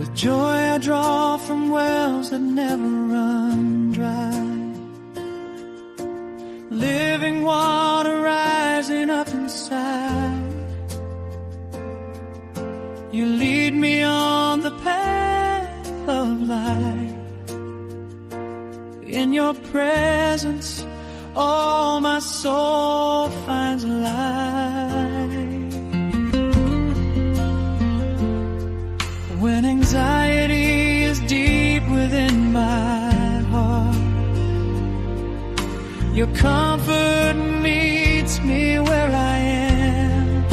With joy I draw from wells that never run dry. Living water rising up inside. You lead me on the path of life. In your presence, all my soul finds life. When anxiety is deep within my heart, your comfort meets me where I am.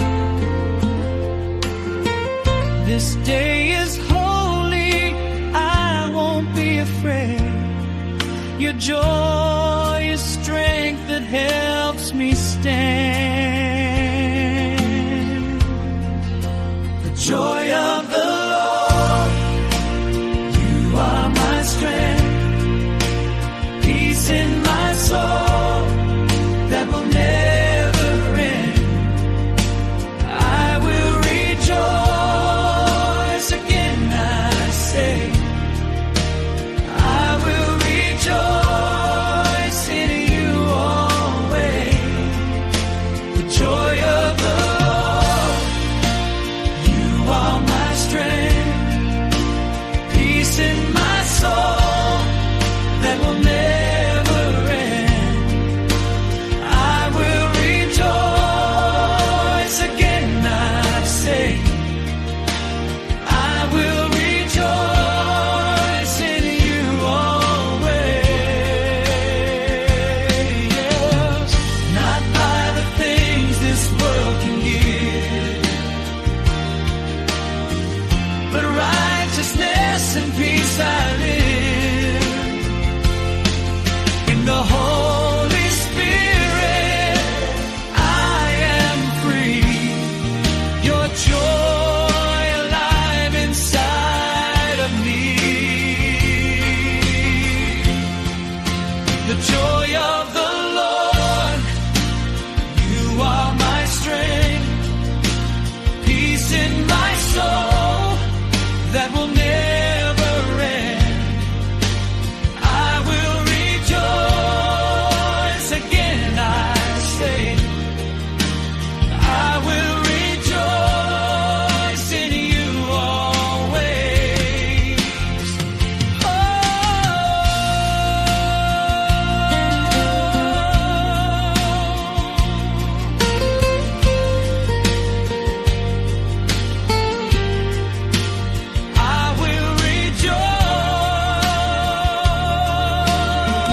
This day is holy, I won't be afraid. Your joy is strength that helps me stand. The joy of the Lord, you are my strength. Peace in my soul that will never end. I will rejoice again, I say. I will rejoice in you always. The joy of the Lord, you are my strength. Peace in my soul that will never end. I will rejoice again, I say. I will rejoice in you always. Yes. Not by the things this world can give, but righteousness and peace I live. In the Holy Spirit I am free. Your joy alive inside of me. The joy of the Lord, you are my strength. Peace in my soul that will never end. I will rejoice again, I say. I will rejoice in you always. I will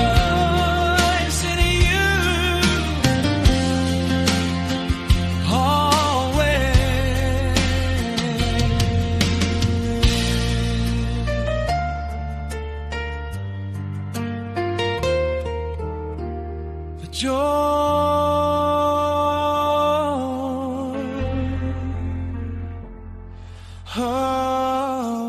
rejoice in you always. The joy of